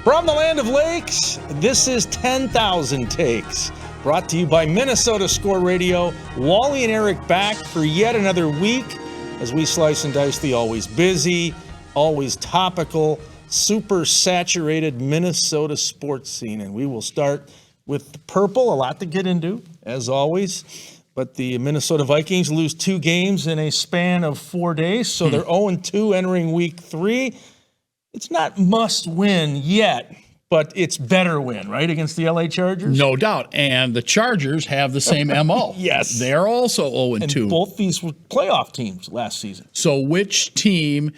From the land of lakes, this is 10,000 Takes, brought to you by Minnesota Score Radio. Wally and Eric back for yet another week as we slice and dice the always busy, always topical, super saturated Minnesota sports scene. And we will start with the purple, a lot to get into, as always. But the Minnesota Vikings lose 2 games in a span of 4 days, so they're 0-2 entering week 3. It's not must win yet, but it's better win, right, against the LA Chargers? No doubt. And the Chargers have the same MO. Yes. They're also 0-2. And both these were playoff teams last season. So which team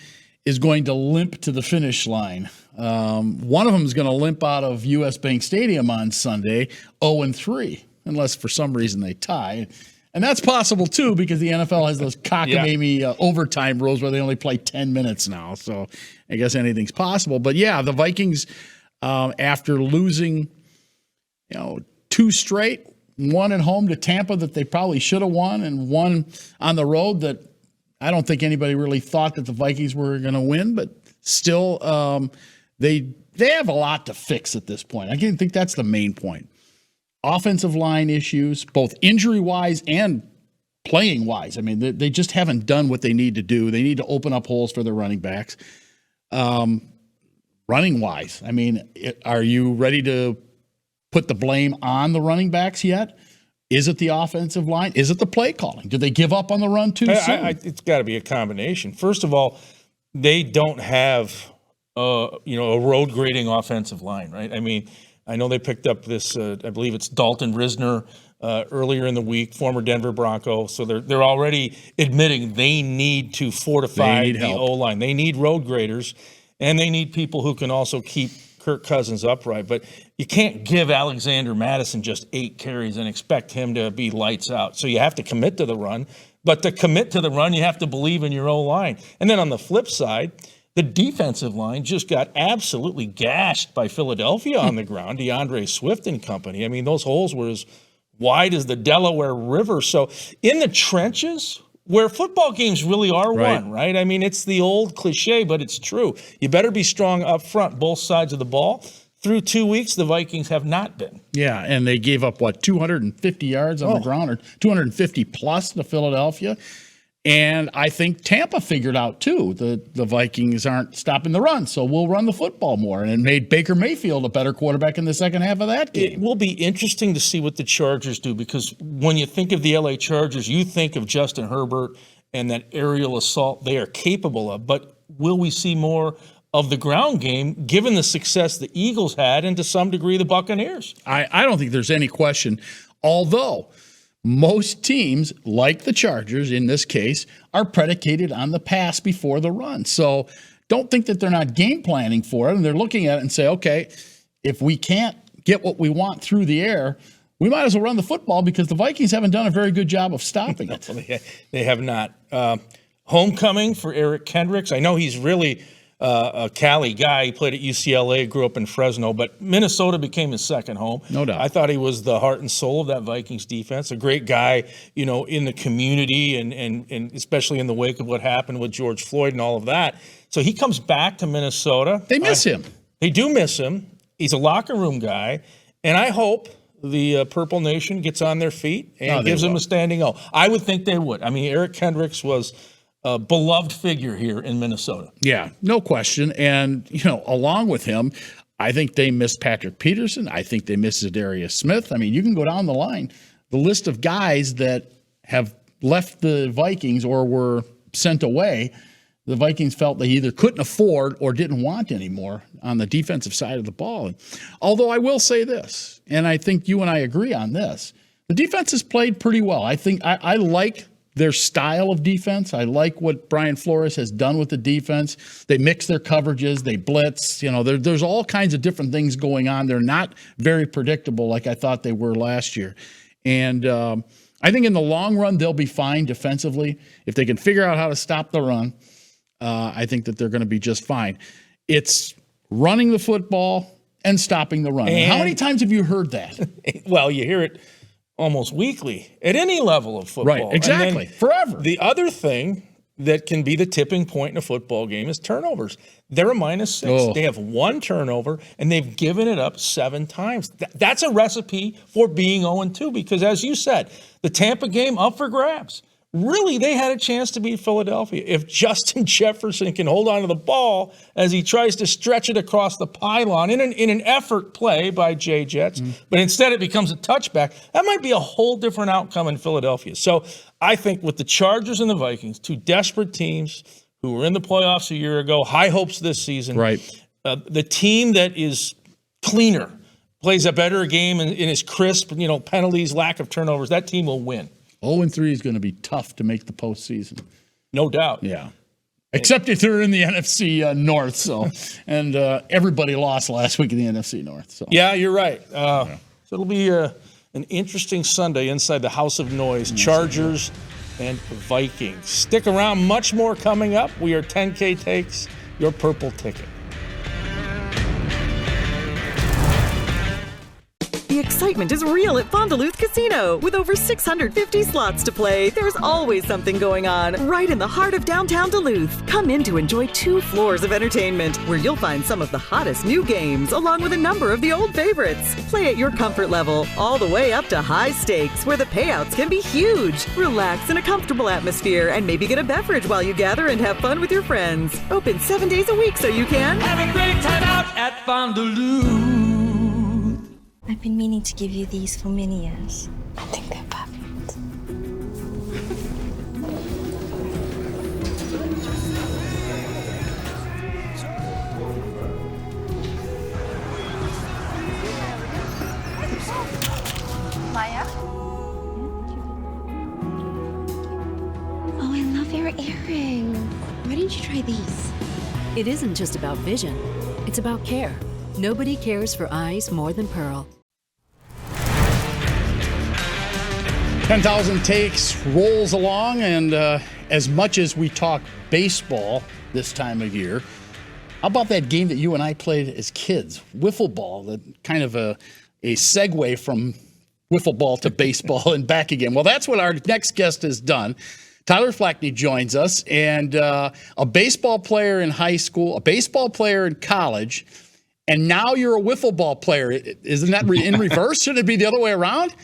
is going to limp to the finish line? One of them is going to limp out of U.S. Bank Stadium on Sunday 0-3, unless for some reason they tie. And that's possible, too, because the NFL has those cockamamie overtime rules where they only play 10 minutes now. So I guess anything's possible. But, yeah, the Vikings, after losing, 2 straight, one at home to Tampa that they probably should have won, and one on the road that I don't think anybody really thought that the Vikings were going to win. But still, they have a lot to fix at this point. I think that's the main point. Offensive line issues, both injury-wise and playing-wise. I mean, they just haven't done what they need to do. They need to open up holes for their running backs. Running-wise, I mean, are you ready to put the blame on the running backs yet? Is it the offensive line? Is it the play calling? Did they give up on the run too soon? It's got to be a combination. First of all, they don't have a road grading offensive line, right? I mean, I know they picked up this, I believe it's Dalton Risner earlier in the week, former Denver Bronco. So they're already admitting they need to fortify the O-line. They need road graders, and they need people who can also keep Kirk Cousins upright. But you can't give Alexander Mattison just 8 carries and expect him to be lights out. So you have to commit to the run. But to commit to the run, you have to believe in your O-line. And then on the flip side, the defensive line just got absolutely gashed by Philadelphia on the ground, DeAndre Swift and company. I mean, those holes were as wide as the Delaware River. So in the trenches, where football games really are won, right? I mean, it's the old cliche, but it's true. You better be strong up front, both sides of the ball. Through 2 weeks, the Vikings have not been. Yeah, and they gave up, 250 yards on the ground, or 250 plus to Philadelphia. And I think Tampa figured out, too, the Vikings aren't stopping the run, so we'll run the football more. And it made Baker Mayfield a better quarterback in the second half of that game. It will be interesting to see what the Chargers do, because when you think of the LA Chargers, you think of Justin Herbert and that aerial assault they are capable of. But will we see more of the ground game, given the success the Eagles had and to some degree the Buccaneers? I don't think there's any question, although most teams, like the Chargers in this case, are predicated on the pass before the run. So don't think that they're not game planning for it, and they're looking at it and say, okay, if we can't get what we want through the air, we might as well run the football, because the Vikings haven't done a very good job of stopping it. They have not. Homecoming for Eric Kendricks. I know he's really a Cali guy. He played at UCLA, grew up in Fresno, but Minnesota became his second home. No doubt. I thought he was the heart and soul of that Vikings defense. A great guy, in the community and especially in the wake of what happened with George Floyd and all of that. So he comes back to Minnesota. They miss him. They do miss him. He's a locker room guy, and I hope the Purple Nation gets on their feet and gives him a standing O. I would think they would. I mean, Eric Kendricks was a beloved figure here in Minnesota. Yeah, no question. And, along with him, I think they missed Patrick Peterson. I think they missed Zadarius Smith. I mean, you can go down the line. The list of guys that have left the Vikings or were sent away, the Vikings felt they either couldn't afford or didn't want anymore on the defensive side of the ball. And although I will say this, and I think you and I agree on this, the defense has played pretty well. I think I like their style of defense. I like what Brian Flores has done with the defense. They mix their coverages. They blitz. There's all kinds of different things going on. They're not very predictable like I thought they were last year. And I think in the long run, they'll be fine defensively. If they can figure out how to stop the run, I think that they're going to be just fine. It's running the football and stopping the run. And how many times have you heard that? Well, you hear it almost weekly at any level of football. Right, exactly, forever. The other thing that can be the tipping point in a football game is turnovers. They're a -6. Oh. They have one turnover, and they've given it up 7 times. That's a recipe for being 0-2 because, as you said, the Tampa game up for grabs. Really, they had a chance to beat Philadelphia. If Justin Jefferson can hold on to the ball as he tries to stretch it across the pylon in an effort play by Jay Jets, but instead it becomes a touchback, that might be a whole different outcome in Philadelphia. So I think with the Chargers and the Vikings, 2 desperate teams who were in the playoffs a year ago, high hopes this season, Right. The team that is cleaner, plays a better game and is crisp, penalties, lack of turnovers, that team will win. 0-3 is going to be tough to make the postseason. No doubt. Yeah. Except if they're in the NFC North. So, and everybody lost last week in the NFC North. So Yeah, you're right. So it'll be an interesting Sunday inside the House of Noise. Chargers and Vikings. Stick around. Much more coming up. We are 10K Takes, your purple ticket. The excitement is real at Fond du Lac Casino. With over 650 slots to play, there's always something going on right in the heart of downtown Duluth. Come in to enjoy 2 floors of entertainment where you'll find some of the hottest new games along with a number of the old favorites. Play at your comfort level, all the way up to high stakes where the payouts can be huge. Relax in a comfortable atmosphere and maybe get a beverage while you gather and have fun with your friends. Open 7 days a week so you can have a great time out at Fond du Lac. I've been meaning to give you these for many years. I think they're perfect. Maya? Oh, I love your earrings. Why didn't you try these? It isn't just about vision. It's about care. Nobody cares for eyes more than Pearl. 10,000 Takes rolls along, and as much as we talk baseball this time of year, how about that game that you and I played as kids, wiffle ball, that kind of a segue from wiffle ball to baseball and back again. Well, that's what our next guest has done. Tyler Flakne joins us, and a baseball player in high school, a baseball player in college, and now you're a wiffle ball player. Isn't that in reverse? Shouldn't it be the other way around?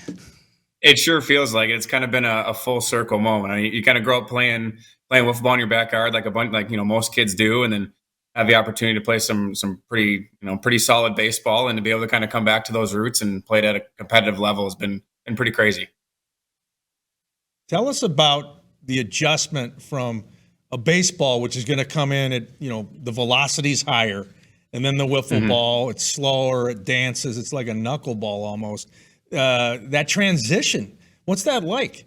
It sure feels like it. It's kind of been a full circle moment. I mean, you kind of grow up playing wiffle ball in your backyard, like most kids do, and then have the opportunity to play some pretty solid baseball, and to be able to kind of come back to those roots and play it at a competitive level has been pretty crazy. Tell us about the adjustment from a baseball, which is going to come in at, the velocity's higher, and then the wiffle ball, it's slower, it dances, it's like a knuckleball almost. That transition, what's that like?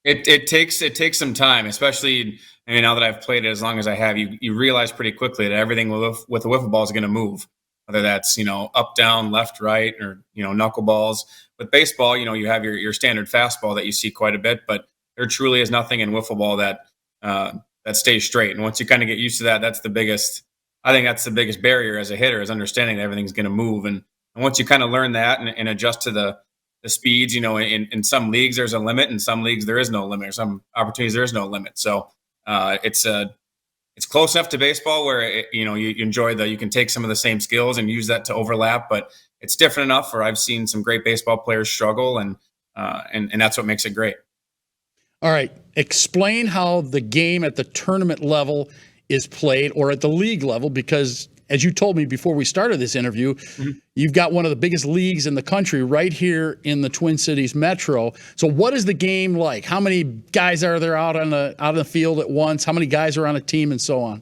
It takes some time, especially, now that I've played it as long as I have. You realize pretty quickly that everything with the wiffle ball is going to move, whether that's up, down, left, right, or knuckleballs. With baseball, you have your standard fastball that you see quite a bit, but there truly is nothing in wiffle ball that stays straight. And once you kind of get used to that, I think that's the biggest barrier as a hitter, is understanding that everything's going to move. And once you kind of learn that and adjust to the speeds, in some leagues there's a limit, in some leagues there is no limit, or some opportunities there is no limit. So it's close enough to baseball where you enjoy you can take some of the same skills and use that to overlap, but it's different enough where I've seen some great baseball players struggle, and that's what makes it great. All right, explain how the game at the tournament level is played, or at the league level, because as you told me before we started this interview, you've got one of the biggest leagues in the country right here in the Twin Cities metro. So what is the game like? How many guys are there out on the field at once? How many guys are on a team, and so on?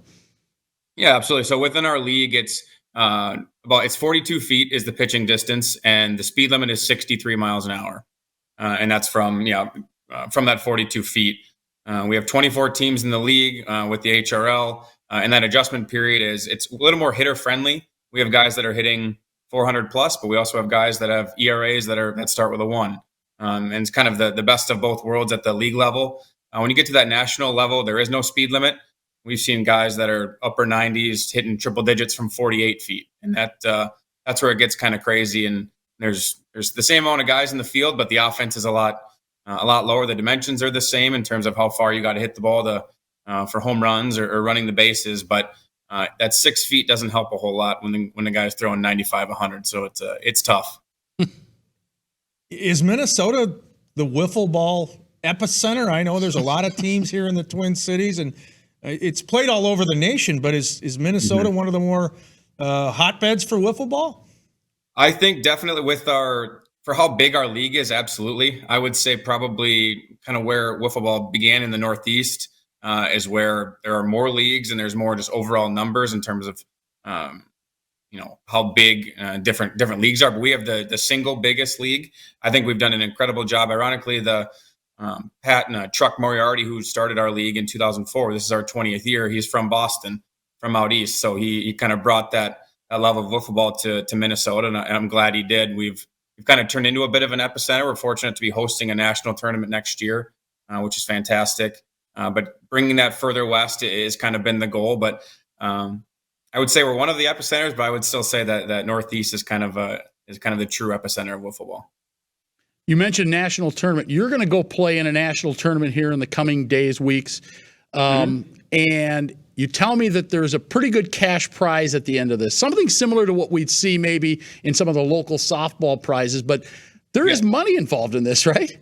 Yeah, absolutely. So within our league, it's 42 feet is the pitching distance, and the speed limit is 63 miles an hour. And that's from that 42 feet. We have 24 teams in the league with the HRL. And that adjustment period it's a little more hitter friendly. We have guys that are hitting 400 plus, but we also have guys that have ERAs that start with a 1. And it's kind of the best of both worlds at the league level. When you get to that national level, there is no speed limit. We've seen guys that are upper 90s hitting triple digits from 48 feet. And that's where it gets kind of crazy. And there's the same amount of guys in the field, but the offense is a lot lower. The dimensions are the same in terms of how far you got to hit the ball to for home runs or running the bases, but that 6 feet doesn't help a whole lot when the guy's throwing 95, 100. So it's tough. Is Minnesota the wiffle ball epicenter? I know there's a lot of teams here in the Twin Cities, and it's played all over the nation, but is Minnesota one of the more hotbeds for wiffle ball? I think definitely for how big our league is, absolutely. I would say probably kind of where wiffle ball began in the Northeast is where there are more leagues and there's more just overall numbers in terms of how big different leagues are. But we have the single biggest league. I think we've done an incredible job. Ironically, the Pat and Truck Moriarty, who started our league in 2004, this is our 20th year. He's from Boston, from out east, so he kind of brought that love of wiffle ball to Minnesota, and I'm glad he did. We've kind of turned into a bit of an epicenter. We're fortunate to be hosting a national tournament next year, which is fantastic. But bringing that further west is kind of been the goal. But I would say we're one of the epicenters, but I would still say that Northeast is kind of the true epicenter of wiffle ball. You mentioned national tournament. You're going to go play in a national tournament here in the coming days, weeks. And you tell me that there's a pretty good cash prize at the end of this, something similar to what we'd see maybe in some of the local softball prizes, but there is money involved in this, right?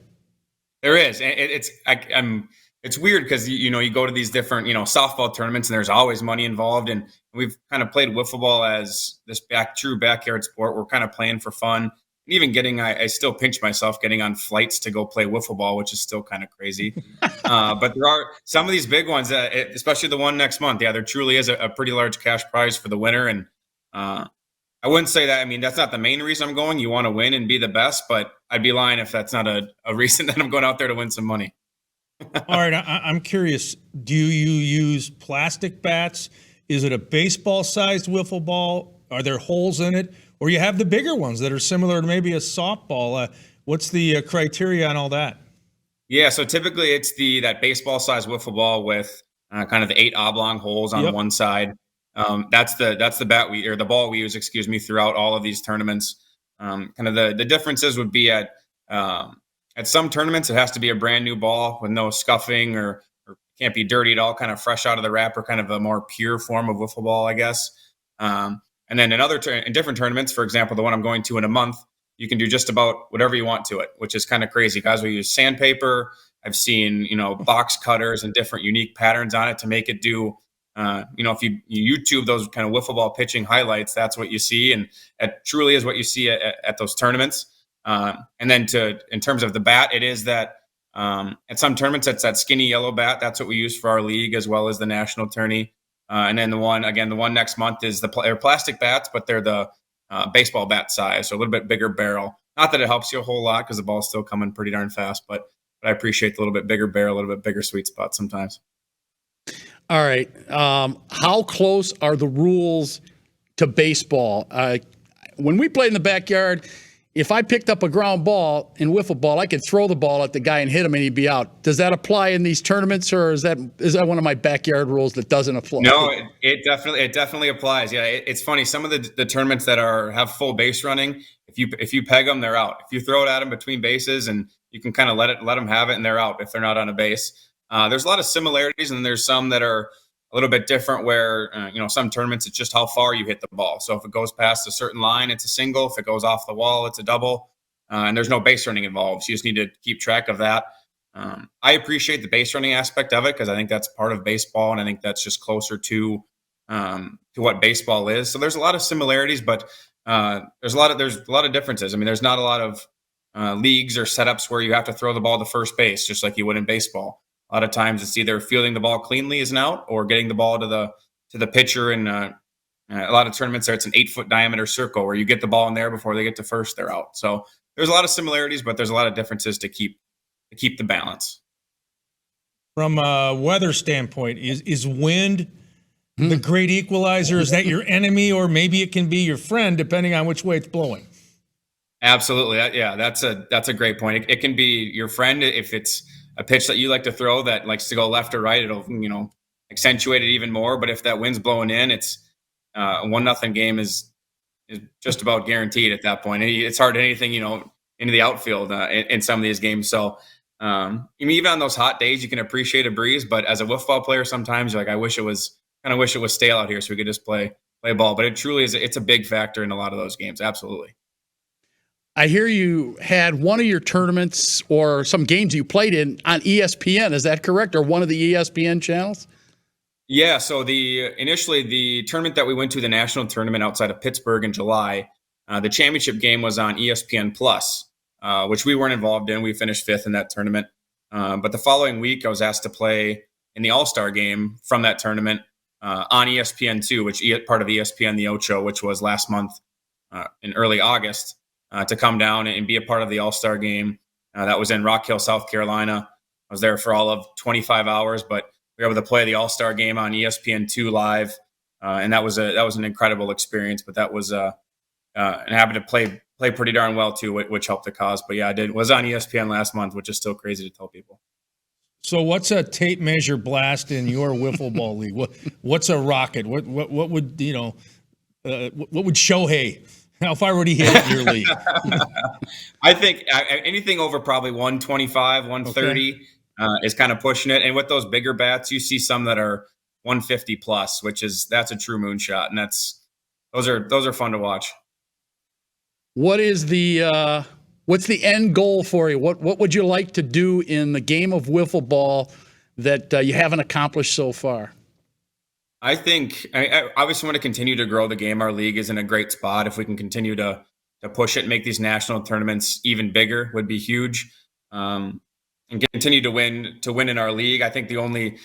There is. It's weird because you go to these different softball tournaments and there's always money involved, and we've kind of played wiffle ball as this true backyard sport. We're kind of playing for fun. And even I still pinch myself getting on flights to go play wiffle ball, which is still kind of crazy. But there are some of these big ones, especially the one next month. Yeah, there truly is a pretty large cash prize for the winner. And I wouldn't say that. I mean, that's not the main reason I'm going. You want to win and be the best, but I'd be lying if that's not a reason that I'm going out there to win some money. All right, I'm curious. Do you use plastic bats? Is it a baseball-sized wiffle ball? Are there holes in it? Or you have the bigger ones that are similar to maybe a softball. What's the criteria on all that? Yeah, so typically it's that baseball-sized wiffle ball with kind of the 8 oblong holes on one side. That's the bat the ball we use, throughout all of these tournaments. Kind of the differences would be at some tournaments it has to be a brand new ball with no scuffing or can't be dirty at all, kind of fresh out of the wrapper, kind of a more pure form of wiffle ball, I guess. And then in different tournaments, for example, the one I'm going to in a month, you can do just about whatever you want to it, which is kind of crazy. Guys will use sandpaper. I've seen, box cutters and different unique patterns on it to make it do, if you YouTube those kind of wiffle ball pitching highlights, that's what you see. And it truly is what you see at those tournaments. And then in terms of the bat, it is that at some tournaments, it's that skinny yellow bat. That's what we use for our league as well as the national tourney. And then the one next month is they're plastic bats, but they're the baseball bat size, so a little bit bigger barrel. Not that it helps you a whole lot because the ball's still coming pretty darn fast, but I appreciate the little bit bigger barrel, a little bit bigger sweet spot sometimes. All right. How close are the rules to baseball? When we played in the backyard, if I picked up a ground ball in wiffle ball, I could throw the ball at the guy and hit him and he'd be out. Does that apply in these tournaments, or is that one of my backyard rules that doesn't apply? No, it definitely applies. Yeah, it's funny. Some of the tournaments that have full base running, if you peg them, they're out. If you throw it at them between bases, and you can kind of let them have it, and they're out if they're not on a base. There's a lot of similarities, and there's some that are a little bit different where, some tournaments, it's just how far you hit the ball. So if it goes past a certain line, it's a single. If it goes off the wall, it's a double. And there's no base running involved. So you just need to keep track of that. I appreciate the base running aspect of it because I think that's part of baseball. And I think that's just closer to what baseball is. So there's a lot of similarities, but there's a lot of differences. I mean, there's not a lot of leagues or setups where you have to throw the ball to first base, just like you would in baseball. A lot of times it's either fielding the ball cleanly as an out or getting the ball to the pitcher. And a lot of tournaments there, it's an 8-foot diameter circle where you get the ball in there before they get to first, they're out. So there's a lot of similarities, but there's a lot of differences to keep the balance. From a weather standpoint, is wind the great equalizer? Is that your enemy, or maybe it can be your friend depending on which way it's blowing? Absolutely. Yeah, that's a great point. It can be your friend if it's a pitch that you like to throw that likes to go left or right. It'll accentuate it even more. But if that wind's blowing in, it's a 1-0 game is just about guaranteed at that point. It's hard to anything into the outfield in some of these games. So I mean, even on those hot days, you can appreciate a breeze. But as a wiffle ball player, sometimes you're like, I wish it was stale out here so we could just play ball. But it truly is. It's a big factor in a lot of those games. Absolutely. I hear you had one of your tournaments or some games you played in on ESPN. Is that correct? Or one of the ESPN channels? Yeah. So initially the tournament that we went to, the national tournament outside of Pittsburgh in July, the championship game was on ESPN Plus, which we weren't involved in. We finished 5th in that tournament. But the following week, I was asked to play in the All-Star game from that tournament on ESPN2, which part of ESPN the Ocho, which was last month in early August. To come down and be a part of the All-Star game. That was in Rock Hill, South Carolina. I was there for all of 25 hours, but we were able to play the All-Star game on ESPN2 live. And that was an incredible experience, but that was and happened to play pretty darn well too, which helped the cause. But yeah, was on ESPN last month, which is still crazy to tell people. So what's a tape measure blast in your wiffle ball league? What's a rocket? What would what would Shohei? How far would he hit in your league? I think anything over probably 125, 130 is kind of pushing it. And with those bigger bats, you see some that are 150 plus, that's a true moonshot, and those are fun to watch. What is what's the end goal for you? What would you like to do in the game of wiffle ball that you haven't accomplished so far? I think I obviously want to continue to grow the game. Our league is in a great spot. If we can continue to push it and make these national tournaments even bigger, would be huge. And continue to win in our league. I think the only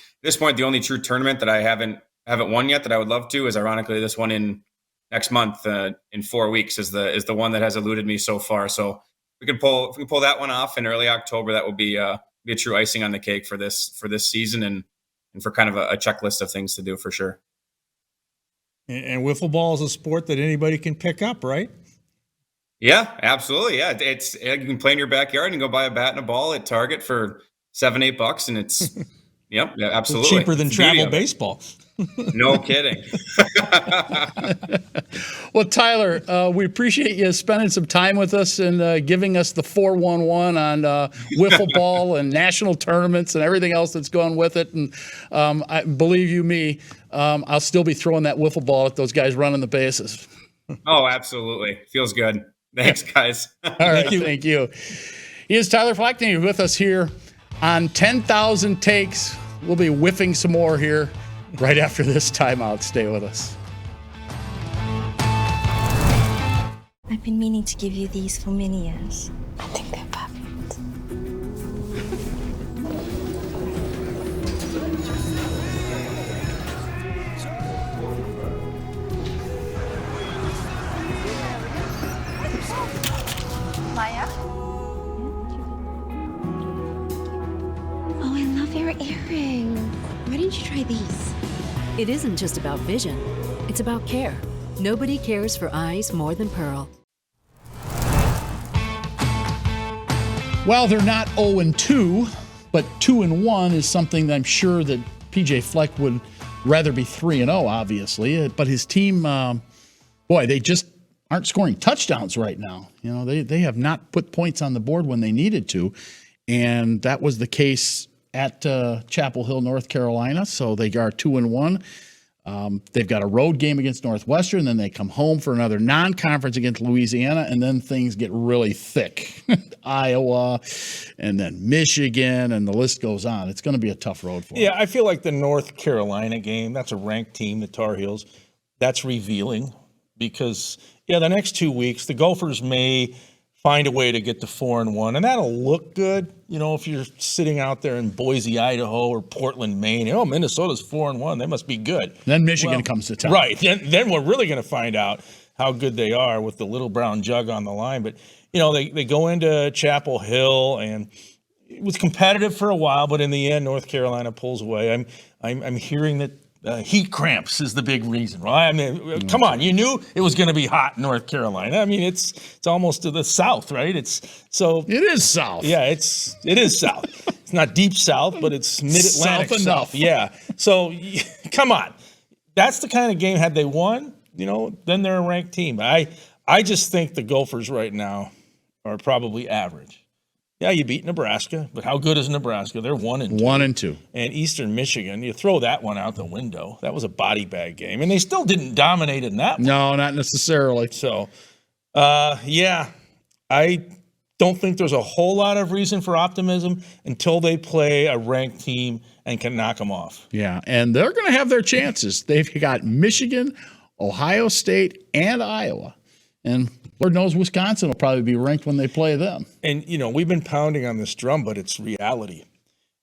true tournament that I haven't won yet that I would love to is ironically this one in next month in 4 weeks is the one that has eluded me so far. So if we can pull that one off in early October, that will be a true icing on the cake for this season and for kind of a checklist of things to do for sure. And wiffle ball is a sport that anybody can pick up, right? Yeah, absolutely. Yeah, you can play in your backyard and go buy a bat and a ball at Target for $7-8, and it's yeah, absolutely cheaper than travel baseball. No kidding. Well, Tyler, we appreciate you spending some time with us and giving us the 411 on wiffle ball and national tournaments and everything else that's going with it. And I believe you me, I'll still be throwing that wiffle ball at those guys running the bases. Oh, absolutely. Feels good. Thanks, guys. All right, thank you. He is Tyler Flakne with us here on 10,000 Takes. We'll be whiffing some more here right after this timeout. Stay with us. I've been meaning to give you these for many years. I think they're perfect. Maya? Oh, I love your earring. Why didn't you try these? It isn't just about vision, it's about care. Nobody cares for eyes more than Pearl. Well, they're not 0-2, but 2-1 is something that I'm sure that PJ Fleck would rather be 3-0, obviously. But his team, they just aren't scoring touchdowns right now. You know, they have not put points on the board when they needed to, and that was the case at Chapel Hill, North Carolina. So they are 2-1. They've got a road game against Northwestern, then they come home for another non-conference against Louisiana, and then things get really thick. Iowa, and then Michigan, and the list goes on. It's going to be a tough road for them. Yeah, I feel like the North Carolina game, that's a ranked team, the Tar Heels. That's revealing because, the next 2 weeks, the Gophers may find a way to get to 4-1, and that'll look good. If you're sitting out there in Boise, Idaho, or Portland, Maine, Minnesota's 4-1, they must be good. Then Michigan comes to town. Right. Then we're really going to find out how good they are with the little brown jug on the line. But, they go into Chapel Hill, and it was competitive for a while, but in the end, North Carolina pulls away. I'm hearing that heat cramps is the big reason, right? I mean, come on, you knew it was going to be hot in North Carolina. I mean, it's almost to the south, right? It is south. Yeah, it is south. It's not deep south, but it's mid-Atlantic south enough. Yeah. So come on, that's the kind of game. Had they won, then they're a ranked team. I just think the Gophers right now are probably average. Yeah, you beat Nebraska, but how good is Nebraska? They're 1-2. 1-2. And Eastern Michigan, you throw that one out the window. That was a body bag game, and they still didn't dominate in that one. No, not necessarily. So, yeah, I don't think there's a whole lot of reason for optimism until they play a ranked team and can knock them off. Yeah, and they're going to have their chances. They've got Michigan, Ohio State, and Iowa. And Lord knows Wisconsin will probably be ranked when they play them. And, we've been pounding on this drum, but it's reality.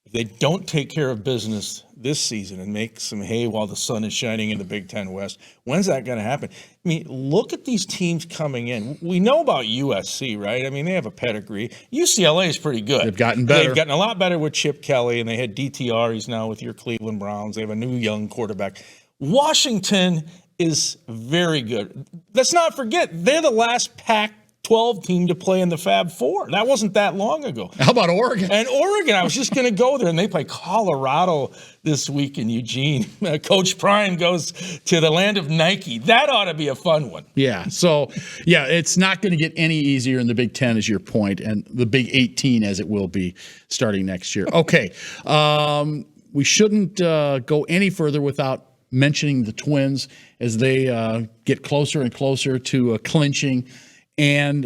If they don't take care of business this season and make some hay while the sun is shining in the Big Ten West, when's that going to happen? I mean, look at these teams coming in. We know about USC, right? I mean, they have a pedigree. UCLA is pretty good. They've gotten better. They've gotten a lot better with Chip Kelly, and they had DTR. He's now with your Cleveland Browns. They have a new young quarterback. Washington is very good. Let's not forget, they're the last Pac-12 team to play in the Fab Four. That wasn't that long ago. How about Oregon? And Oregon, I was just going to go there, and they play Colorado this week in Eugene. Coach Prime goes to the land of Nike. That ought to be a fun one. Yeah. So, yeah, it's not going to get any easier in the Big Ten, is your point, and the Big 18 as it will be starting next year. Okay. We shouldn't go any further without mentioning the Twins as they get closer and closer to clinching. And,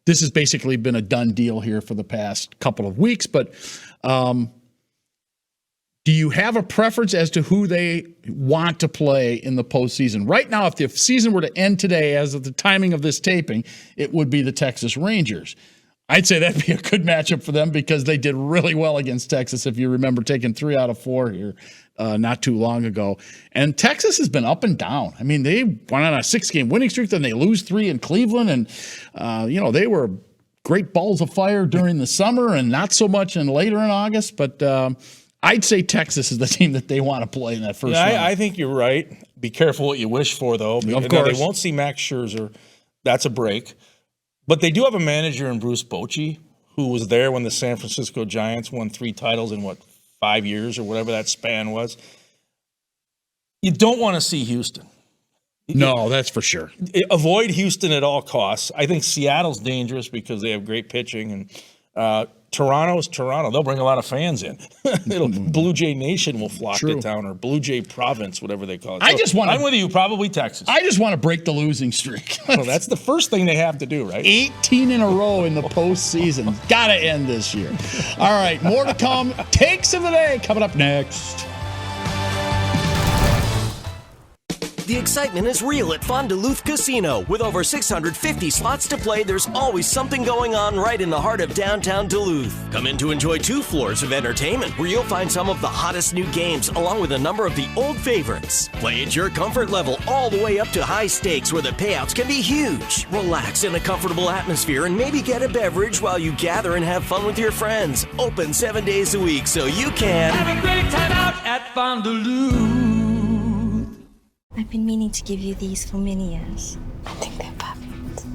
this has basically been a done deal here for the past couple of weeks. But do you have a preference as to who they want to play in the postseason? Right now, if the season were to end today, as of the timing of this taping, it would be the Texas Rangers. I'd say that'd be a good matchup for them because they did really well against Texas, if you remember, taking 3 out of 4 here not too long ago. And Texas has been up and down. I mean, they went on a 6-game winning streak, then they lose 3 in Cleveland. And, they were great balls of fire during the summer and not so much later in August. But I'd say Texas is the team that they want to play in that first round. I think you're right. Be careful what you wish for, though. Of Now, course. they won't see Max Scherzer. That's a break. But they do have a manager in Bruce Bochy, who was there when the San Francisco Giants won 3 titles in, 5 years or whatever that span was. You don't want to see Houston. No, that's for sure. Avoid Houston at all costs. I think Seattle's dangerous because they have great pitching, and Toronto's Toronto. They'll bring a lot of fans in. Blue Jay Nation will flock to town, or Blue Jay Province, whatever they call it. I'm with you, probably Texas. I just want to break the losing streak. Well, that's the first thing they have to do, right? 18 in a row in the postseason. Got to end this year. All right, more to come. Takes of the day coming up next. The excitement is real at Fond du Lac Casino. With over 650 slots to play, there's always something going on right in the heart of downtown Duluth. Come in to enjoy 2 floors of entertainment where you'll find some of the hottest new games along with a number of the old favorites. Play at your comfort level all the way up to high stakes where the payouts can be huge. Relax in a comfortable atmosphere and maybe get a beverage while you gather and have fun with your friends. Open 7 days a week so you can Have a great time out at Fond du Lac. I've been meaning to give you these for many years. I think they're perfect.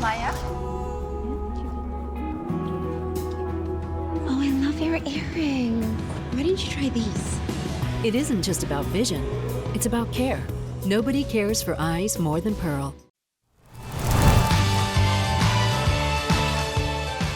Maya? Oh, I love your earrings. Why didn't you try these? It isn't just about vision, it's about care. Nobody cares for eyes more than Pearl.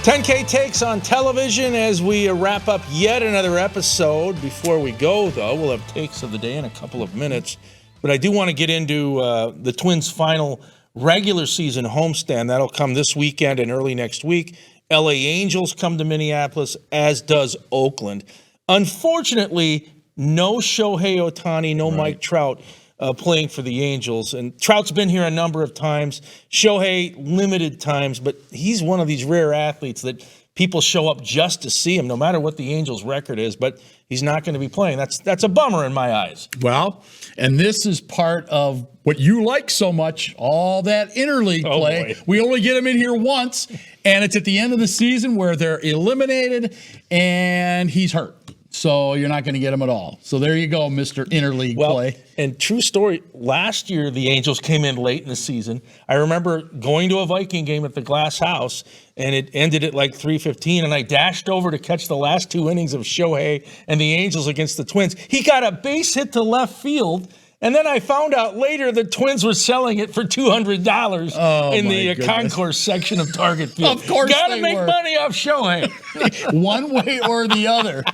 10K takes on television as we wrap up yet another episode. Before we go, though, we'll have takes of the day in a couple of minutes. But I do want to get into the Twins' final regular season homestand. That'll come this weekend and early next week. LA Angels come to Minneapolis, as does Oakland. Unfortunately, no Shohei Ohtani, no Mike Trout playing for the Angels. And Trout's been here a number of times. Shohei, limited times, but he's one of these rare athletes that people show up just to see him, no matter what the Angels' record is, but he's not going to be playing. That's a bummer in my eyes. Well, and this is part of what you like so much, all that interleague play. Boy. We only get them in here once, and it's at the end of the season where they're eliminated, and he's hurt. so you're not going to get him at all. So there you go, Mr. Interleague play. And true story, last year the Angels came in late in the season. I remember going to a Viking game at the Glass House, and it ended at like 3:15, and I dashed over to catch the last 2 innings of Shohei and the Angels against the Twins. He got a base hit to left field, and then I found out later the Twins were selling it for $200 in the concourse section of Target Field. Of course Gotta they make were. money off Shohei. One way or the other.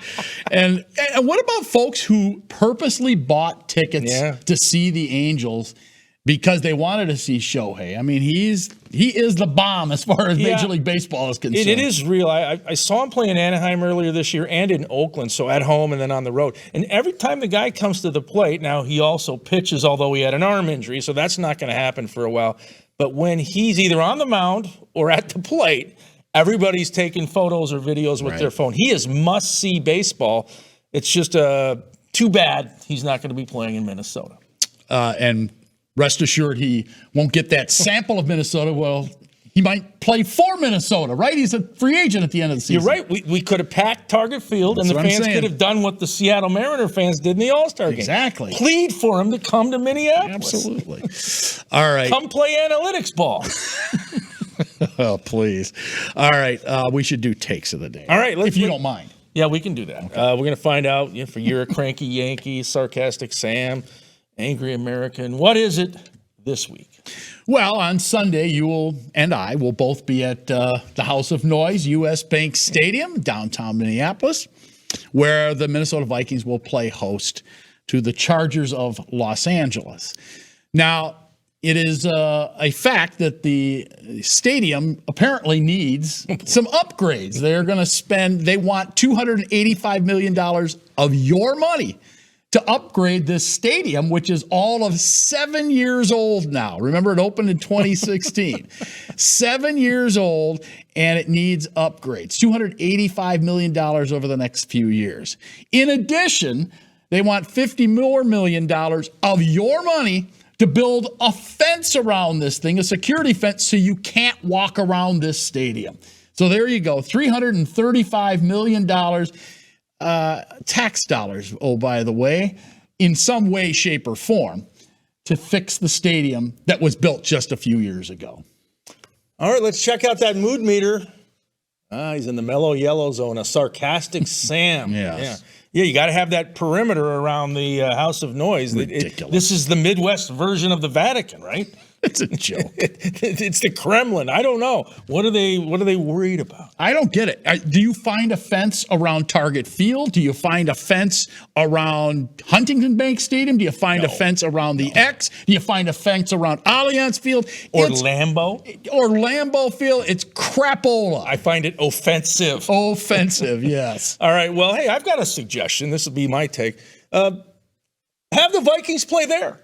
And what about folks who purposely bought tickets to see the Angels because they wanted to see Shohei? I mean, he is the bomb as far as Major League Baseball is concerned. It is real. I saw him play in Anaheim earlier this year and in Oakland, so at home and then on the road. And every time the guy comes to the plate, now he also pitches, although he had an arm injury, so that's not going to happen for a while. But when he's either on the mound or at the plate, everybody's taking photos or videos with their phone. He is must-see baseball. It's just too bad he's not going to be playing in Minnesota. And rest assured, he won't get that sample of Minnesota. Well, he might play for Minnesota, right? He's a free agent at the end of the season. You're right. We could have packed Target Field, That's and the what I'm fans saying. could have done what the Seattle Mariner fans did in the All-Star game. Exactly. Plead for him to come to Minneapolis. Absolutely. All right. Come play analytics ball. Oh, please. All right. We should do takes of the day. All right. If you don't mind. Yeah, we can do that. Okay. We're going to find out if you're a cranky Yankee, sarcastic Sam, angry American. What is it this week? Well, on Sunday, you and I will both be at the House of Noise, U.S. Bank Stadium, downtown Minneapolis, where the Minnesota Vikings will play host to the Chargers of Los Angeles. Now, it is a fact that the stadium apparently needs some upgrades. They want $285 million of your money to upgrade this stadium, which is all of 7 years old now. Remember, it opened in 2016. 7 years old, and it needs upgrades. $285 million over the next few years. In addition, they want $50 million of your money to build a fence around this thing, a security fence, so you can't walk around this stadium. So there you go, $335 million tax dollars, oh, by the way, in some way, shape, or form, to fix the stadium that was built just a few years ago. All right, let's check out that mood meter. He's in the mellow yellow zone, a sarcastic Sam. Yes. Yeah, you got to have that perimeter around the House of Noise. Ridiculous. This is the Midwest version of the Vatican, right? It's a joke. It's the Kremlin. I don't know. What are they worried about? I don't get it. Do you find a fence around Target Field? Do you find a fence around Huntington Bank Stadium? Do you find a fence around the X? Do you find a fence around Allianz Field? Or Lambeau? Or Lambeau Field? It's crapola. I find it offensive. Offensive, yes. All right. Well, hey, I've got a suggestion. This will be my take. Have the Vikings play there.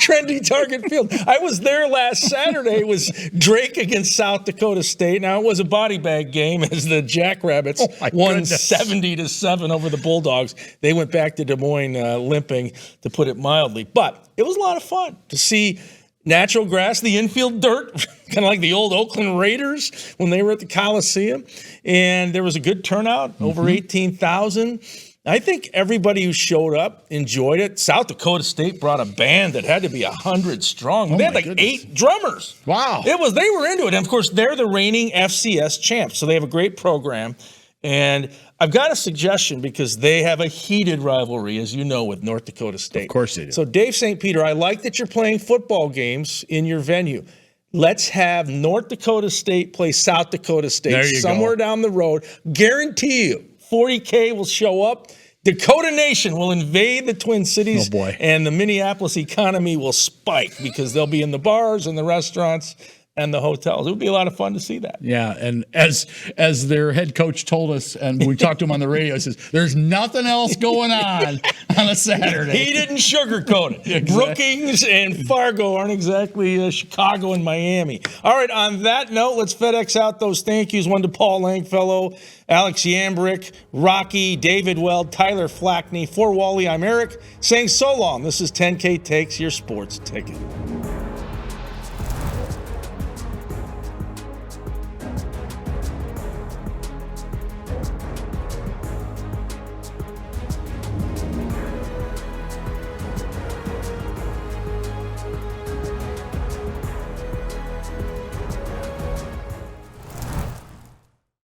Trendy Target Field. I was there last Saturday. It was Drake against South Dakota State. Now, it was a body bag game as the Jackrabbits won 70-7 over the Bulldogs. They went back to Des Moines limping, to put it mildly. But it was a lot of fun to see natural grass, the infield dirt, kind of like the old Oakland Raiders when they were at the Coliseum. And there was a good turnout, over 18,000. I think everybody who showed up enjoyed it. South Dakota State brought a band that had to be 100 strong. They had like 8 drummers. Wow. They were into it. And of course, they're the reigning FCS champs, so they have a great program. And I've got a suggestion because they have a heated rivalry, as you know, with North Dakota State. Of course they do. So Dave St. Peter, I like that you're playing football games in your venue. Let's have North Dakota State play South Dakota State somewhere down the road. Guarantee you, 40K will show up. Dakota Nation will invade the Twin Cities. Oh, boy. And the Minneapolis economy will spike because they'll be in the bars and the restaurants and the hotels. It would be a lot of fun to see that. Yeah, and as their head coach told us, and we talked to him on the radio, he says, there's nothing else going on a Saturday. He didn't sugarcoat it. Exactly. Brookings and Fargo aren't exactly Chicago and Miami. All right, on that note, let's FedEx out those thank yous. One to Paul Langfellow, Alex Yambrick, Rocky, David Weld, Tyler Flakne. For Wally, I'm Eric, saying so long. This is 10K Takes, your sports ticket.